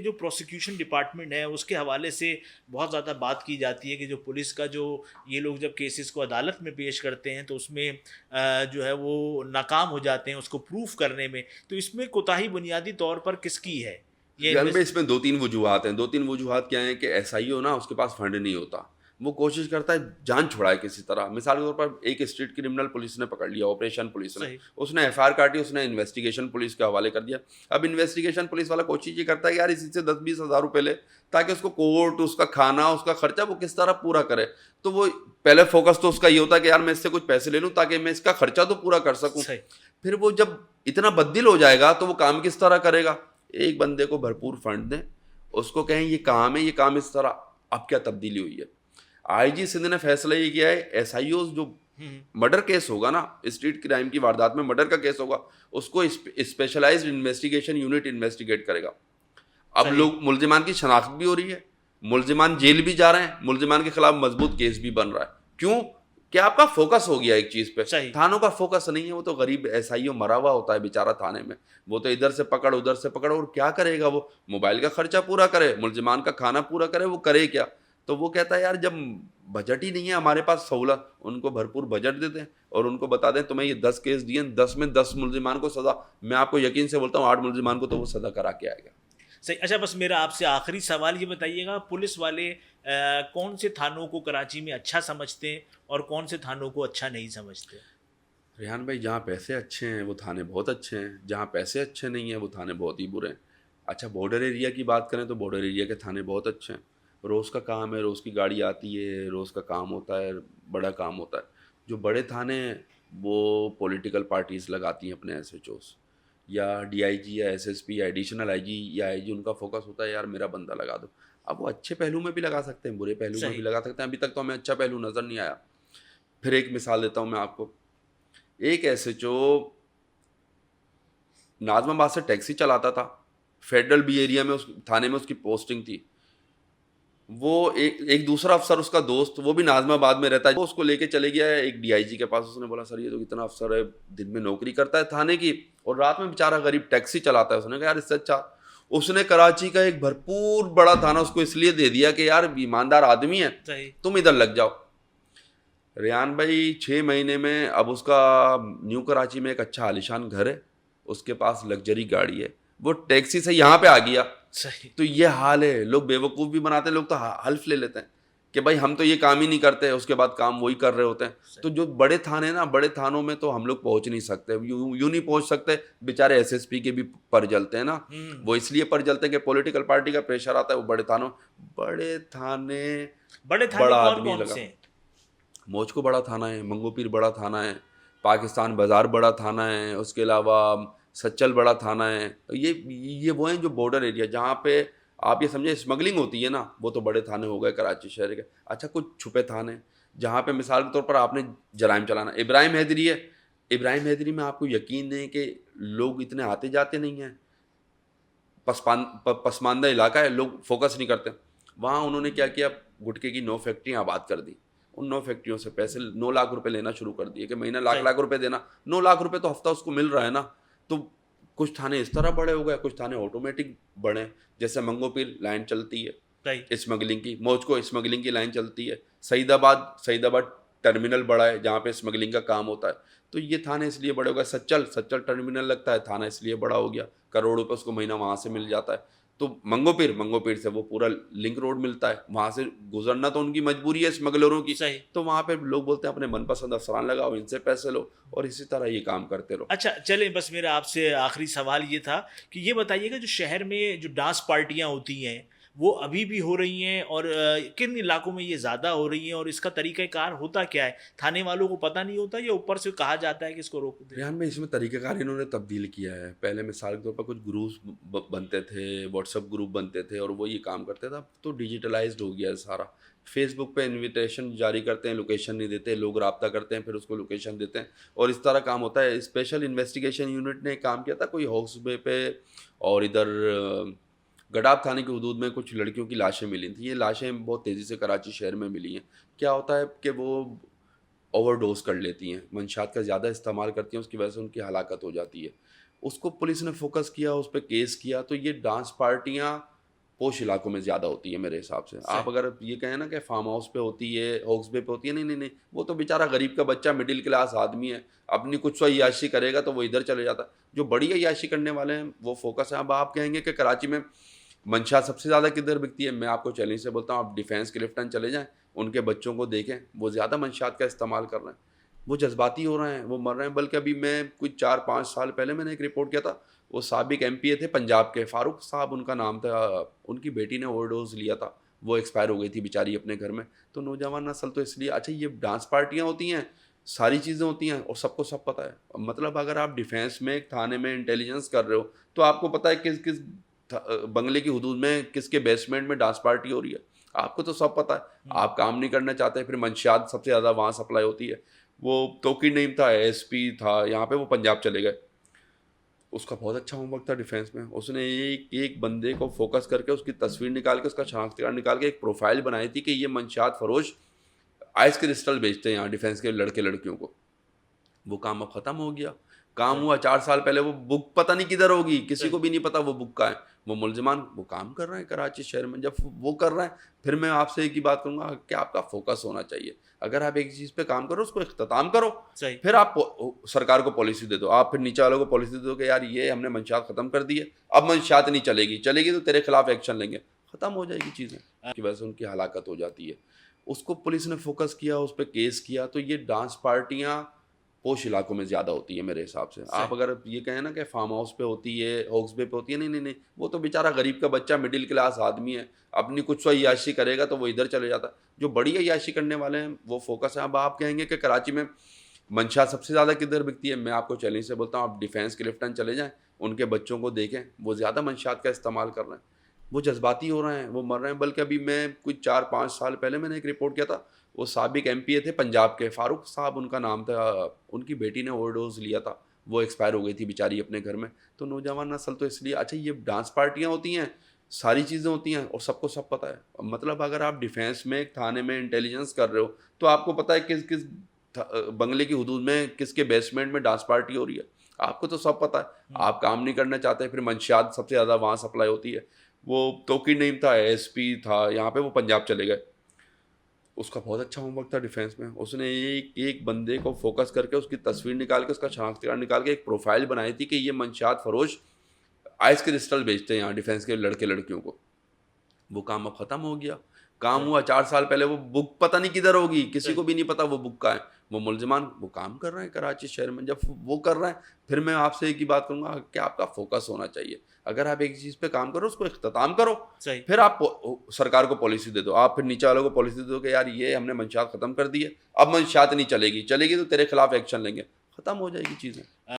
जो prosecution department है उसके हवाले से बहुत ज़्यादा बात की जाती है कि जो पुलिस का जो ये लोग जब केसेस को अदालत में पेश करते हैं तो उसमें जो है वो नाकाम हो जाते हैं उसको प्रूफ करने में। तो इसमें कोताही बुनियादी तौर पर किसकी है? ये रियान भाई, इसमें दो तीन वजूहात हैं। दो तीन वजूहात क्या हैं कि एसआईओ ना, उसके पास फंड नहीं होता। वो कोशिश करता है जान छुड़ाए किसी तरह। मिसाल के तौर पर एक स्ट्रीट क्रिमिनल पुलिस ने पकड़ लिया, ऑपरेशन पुलिस ने, सही। उसने एफआईआर काटी, उसने इन्वेस्टिगेशन पुलिस के हवाले कर दिया। अब इन्वेस्टिगेशन पुलिस वाला कोशिश ये करता है कि यार इसी से 10-20 हज़ार रुपए ले, ताकि उसको कोर्ट, उसका खाना, उसका खर्चा वो किस तरह पूरा करे। तो वो पहले फोकस तो उसका ये होता है कि यार मैं इससे कुछ पैसे ले लूँ ताकि मैं इसका खर्चा तो पूरा कर सकूँ। सही। फिर वो जब इतना बददिल हो जाएगा तो वो काम किस तरह करेगा? एक बंदे को भरपूर फंड दें, उसको कहें ये काम है, ये काम इस तरह। अब क्या तब्दीली हुई है? आईजी सिंध ने फैसला ये किया है, एसआईओ जो हम्म। मर्डर केस होगा ना, स्ट्रीट क्राइम की वारदात में मर्डर का केस होगा, उसको स्पेशलाइज्ड इन्वेस्टिगेशन यूनिट इन्वेस्टिगेट करेगा। अब सही। लोग मुल्जिमान की शनाख्त भी हो रही है, मुल्जिमान जेल भी जा रहे हैं, मुल्जिमान के खिलाफ मजबूत केस भी बन रहा है। क्यों? क्या आपका फोकस हो गया एक चीज पे। सही। थानों का फोकस नहीं है। वो तो गरीब एसआईओ मरा हुआ होता है बेचारा थाने में। वो तो इधर से पकड़ उधर से पकड़, और क्या करेगा वो? मोबाइल का खर्चा पूरा करे, मुल्जिमान का खाना पूरा करे, वो करे क्या? तो वो कहता है यार जब बजट ही नहीं है हमारे पास सहूलत, उनको भरपूर बजट दे दें और उनको बता दें तुम्हें ये 10 केस दिए, 10 में 10 मुल्जिमान को सजा। मैं आपको यकीन से बोलता हूँ 8 मुल्जिमान को तो वो सजा करा के आएगा। सही। अच्छा, बस मेरा आपसे आखिरी सवाल ये बताइएगा, पुलिस वाले कौन से थानों को कराची में अच्छा समझते हैं और कौन से थानों को अच्छा नहीं समझते? रेहान भाई, जहाँ पैसे अच्छे हैं वो थाने बहुत अच्छे हैं, जहाँ पैसे अच्छे नहीं हैं वो थाने बहुत ही बुरे हैं। अच्छा, बॉर्डर एरिया की बात करें तो बॉर्डर एरिया के थाने बहुत अच्छे हैं। रोज़ का काम है, रोज़ की गाड़ी आती है, रोज़ का काम होता है, बड़ा काम होता है। जो बड़े थाने हैं वो पॉलिटिकल पार्टीज़ लगाती हैं अपने एसएचओस, या डीआईजी या एसएसपी या एडिशनल आईजी या आईजी, उनका फोकस होता है यार मेरा बंदा लगा दो। अब वो अच्छे पहलू में भी लगा सकते हैं, बुरे पहलू में भी सही। लगा सकते हैं। अभी तक तो हमें अच्छा पहलू नज़र नहीं आया। फिर एक मिसाल देता हूँ मैं आपको। एक एसएचओ नाजमाबाद से टैक्सी चलाता था, फेडरल बी एरिया में, उस थाने में उसकी पोस्टिंग थी। वो एक एक दूसरा अफसर, उसका दोस्त, वो भी नाजमाबाद में रहता है, वो उसको लेके चले गया है एक डीआईजी के पास। उसने बोला सर ये तो इतना अफसर है, दिन में नौकरी करता है थाने की और रात में बेचारा गरीब टैक्सी चलाता है। उसने कहा यार इससे अच्छा, उसने कराची का एक भरपूर बड़ा थाना उसको इसलिए दे दिया कि यार ईमानदार आदमी है, सही। तुम इधर लग जाओ। रेहान भाई, 6 महीने में अब उसका न्यू कराची में एक अच्छा आलिशान घर है, उसके पास लग्जरी गाड़ी है, वो टैक्सी से यहाँ पे आ गया। सही। तो ये हाल है। लोग बेवकूफ़ भी बनाते हैं, लोग तो हल्फ ले लेते हैं कि भाई हम तो ये काम ही नहीं करते, उसके बाद काम वही कर रहे होते हैं। तो सही। जो बड़े थाने ना, बड़े थानों में तो हम लोग पहुंच नहीं सकते, यूं नहीं पहुंच सकते। बेचारे एसएसपी के भी पर जलते हैं ना। हम्म। वो इसलिए पर जलते हैं कि पॉलिटिकल पार्टी का प्रेशर आता है वो बड़े थानों। बड़े थाने, बड़े थाने बड़ा कौन आदमी कौन लगा। से हैं? मौज को बड़ा थाना है, मंगोपीर बड़ा थाना है, पाकिस्तान बाज़ार बड़ा थाना है, उसके अलावा सच्चल बड़ा थाना है। ये वो हैं जो बॉर्डर एरिया जहाँ पे आप ये समझे स्मगलिंग होती है ना, वो तो बड़े थाने हो गए कराची शहर के। अच्छा, कुछ छुपे थाने जहाँ पे मिसाल के तौर पर आपने जराइम चलाना, इब्राहिम हैदरी है। इब्राहिम हैदरी में आपको यकीन नहीं कि लोग इतने आते जाते नहीं हैं, पसमानदा इलाका है, लोग फोकस नहीं करते। वहाँ उन्होंने क्या किया, गुटखे की 9 फैक्ट्रियाँ आबाद कर दी। उन 9 फैक्ट्रियों से पैसे 9 लाख रुपए लेना शुरू कर दिए कि महीना लाख सही। लाख रुपए देना। 9 लाख रुपए तो हफ्ता उसको मिल रहा है ना। तो कुछ थाने इस तरह बड़े हो गए, कुछ थाने ऑटोमेटिक बड़े। जैसे मंगोपीर लाइन चलती है सही। स्मगलिंग की, मौजको स्मगलिंग की लाइन चलती है। सईदाबाद टर्मिनल बड़ा है जहाँ पे स्मगलिंग का काम होता है। तो ये थाने इसलिए बड़े हो गए। सच्चल सच्चल टर्मिनल लगता है, थाना इसलिए बड़ा हो गया, करोड़ रुपए उसको महीना वहाँ से मिल जाता है। तो मंगोपीर से वो पूरा लिंक रोड मिलता है, वहाँ से गुजरना तो उनकी मजबूरी है स्मगलरों की। सही। तो वहाँ पे लोग बोलते हैं अपने मनपसंद अफसरान लगाओ, इनसे पैसे लो, और इसी तरह ये काम करते रहो। अच्छा, चले, बस मेरा आपसे आखिरी सवाल ये था कि ये बताइएगा जो शहर में जो डांस पार्टियां होती हैं वो अभी भी हो रही हैं और किन इलाकों में ये ज़्यादा हो रही हैं और इसका तरीक़ाकार होता क्या है? थाने वालों को पता नहीं होता या ऊपर से कहा जाता है कि इसको रोक दें? रेहान में इसमें तरीक़ेकार इन्होंने तब्दील किया है। पहले मिसाल के तौर पर कुछ ग्रुप्स बनते थे, व्हाट्सएप ग्रुप बनते थे और वो ये काम करते थे। अब तो डिजिटलाइज्ड हो गया है सारा। फेसबुक पे इनविटेशन जारी करते हैं, लोकेशन नहीं देते, लोग राब्ता करते हैं, फिर उसको लोकेशन देते हैं और इस तरह काम होता है। स्पेशल इन्वेस्टिगेशन यूनिट ने काम किया था कोई हाउस वे पे, और इधर गडाब थाने की हदूद में कुछ लड़कियों की लाशें मिली थी। ये लाशें बहुत तेज़ी से कराची शहर में मिली हैं। क्या होता है कि वो ओवरडोज कर लेती हैं, मंशात का ज़्यादा इस्तेमाल करती हैं, उसकी वजह से उनकी हलाकत हो जाती है। उसको पुलिस ने फोकस किया, उस पर केस किया। तो ये डांस पार्टियाँ पोश इलाकों में ज़्यादा होती है मेरे हिसाब से। आप सही। अगर ये कहें ना कि फार्म हाउस पे होती है, हॉक्स बे पे होती है, नहीं, नहीं, नहीं, वो तो बेचारा गरीब का बच्चा मिडिल क्लास आदमी है, अपनी कुछ सौ अय्याशी करेगा तो वो इधर चले जाता है। जो बड़ी अय्याशी करने वाले हैं वो फ़ोकस है। अब आप कहेंगे कि कराची में मंशा सबसे ज़्यादा किधर बिकती है? मैं आपको चैलेंज से बोलता हूँ, आप डिफेंस क्लिफ्टन चले जाएँ, उनके बच्चों को देखें, वो ज़्यादा मंशियात का इस्तेमाल कर रहे हैं। वो जज़्बाती हो रहे हैं, वो मर रहे हैं। बल्कि अभी मैं कुछ 4-5 साल पहले मैंने एक रिपोर्ट किया था, वो साबिक एमपीए थे पंजाब के, फ़ारूक साहब उनका नाम था। उनकी बेटी ने ओवरडोज़ लिया था, वो एक्सपायर हो गई थी बेचारी अपने घर में। तो नौजवान नस्ल तो इसलिए अच्छा ये डांस पार्टियाँ होती हैं, सारी चीज़ें होती हैं और सबको सब पता है। मतलब अगर आप डिफेंस में, एक थाने में इंटेलिजेंस कर रहे हो, तो आपको पता है किस बंगले की हदूद में किसके बेसमेंट में डांस पार्टी हो रही है। आपको तो सब पता है। हुँ। आप काम नहीं करना चाहते, फिर मंशियात सबसे ज़्यादा वहाँ सप्लाई होती है। वो तौकीर नईम था, एएसपी था यहाँ पे, वो पंजाब चले गए। उसका बहुत अच्छा होमवर्क था डिफेंस में। उसने एक एक बंदे को फोकस करके उसकी तस्वीर निकाल के, उसका शनाख्ती कार्ड निकाल के एक प्रोफाइल बनाई थी कि ये मंशियात फरोश आइस क्रिस्टल बेचते हैं यहाँ डिफेंस के लड़के लड़कियों को। वो काम अब ख़त्म हो गया। काम सही। हुआ 4 साल पहले, वो बुक पता नहीं किधर होगी, किसी सही। को भी नहीं पता वो बुक कहाँ है। वो मुल्ज़िमान वो काम कर रहे हैं कराची शहर में। जब वो कर रहे हैं, फिर मैं आपसे एक ही बात कहूँगा कि आपका फ़ोकस होना चाहिए। अगर आप एक चीज़ पे काम करो, उसको इख्तिताम करो, सही। फिर आप सरकार को पॉलिसी दे दो। आप फिर नीचे वालों को पॉलिसी दे दो कि यार ये हमने मंशियात ख़त्म कर दी है, अब मंशियात नहीं चलेगी, चलेगी तो तेरे खिलाफ एक्शन लेंगे। ख़त्म हो जाएगी चीज़ें। की वजह से उनकी हलाकत हो जाती है। उसको पुलिस ने फोकस किया, उस पे केस किया, तो ये डांस पार्टियाँ पोश इलाकों में ज़्यादा होती है मेरे हिसाब से। आप सही। अगर ये कहें ना कि फार्म हाउस पे होती है, हॉक्स बे पे होती है, नहीं, नहीं, नहीं, वो तो बेचारा गरीब का बच्चा मिडिल क्लास आदमी है, अपनी कुछ सौ अय्याशी करेगा तो वो इधर चले जाता है। जो बड़ी अय्याशी करने वाले हैं वो फोकस है। अब आप कहेंगे कि कराची में मंशा सबसे ज़्यादा किधर बिकती है? मैं आपको चैलेंज से बोलता हूँ, आप डिफेंस क्लिफ्टन चले जाएँ, उनके बच्चों को देखें, वो ज़्यादा मंशियात का इस्तेमाल कर रहे हैं। वो जज़्बाती हो रहे हैं, वो मर रहे हैं। बल्कि अभी मैं कुछ 4-5 साल पहले मैंने एक रिपोर्ट किया था, वो साबिक एमपीए थे पंजाब के, फ़ारूक साहब उनका नाम था। उनकी बेटी ने ओवरडोज़ लिया था, वो एक्सपायर हो गई थी बेचारी अपने घर में। तो नौजवान नस्ल तो इसलिए अच्छा ये डांस पार्टियाँ होती हैं, सारी चीज़ें होती हैं और सबको सब पता है। मतलब अगर आप डिफेंस में, एक थाने में इंटेलिजेंस कर रहे हो, तो आपको पता है किस बंगले की हदूद में किसके बेसमेंट में डांस पार्टी हो रही है। आपको तो सब पता है। हुँ। आप काम नहीं करना चाहते, फिर मंशियात सबसे ज़्यादा वहाँ सप्लाई होती है। वो तौकीर नईम था, एएसपी था यहाँ पे, वो पंजाब चले गए। उसका बहुत अच्छा होमवर्क था डिफेंस में। उसने एक एक बंदे को फोकस करके, उसकी तस्वीर निकाल के, उसका शनाख्ती कार्ड निकाल के एक प्रोफाइल बनाई थी कि ये मंशियात फरोश आइस क्रिस्टल बेचते हैं यहाँ डिफेंस के लड़के लड़कियों को। वो काम अब ख़त्म हो गया। काम सही। हुआ 4 साल पहले, वो बुक पता नहीं किधर होगी, किसी सही। को भी नहीं पता वो बुक कहाँ है। वो मुल्ज़िमान वो काम कर रहे हैं कराची शहर में। जब वो कर रहे हैं, फिर मैं आपसे एक ही बात कहूँगा कि आपका फ़ोकस होना चाहिए। अगर आप एक चीज़ पे काम करो, उसको इख्तिताम करो, सही। फिर आप सरकार को पॉलिसी दे दो। आप फिर नीचे वालों को पॉलिसी दे दो कि यार ये हमने मंशियात ख़त्म कर दी है, अब मंशियात नहीं चलेगी, चलेगी तो तेरे खिलाफ एक्शन लेंगे। ख़त्म हो जाएगी चीज़ें।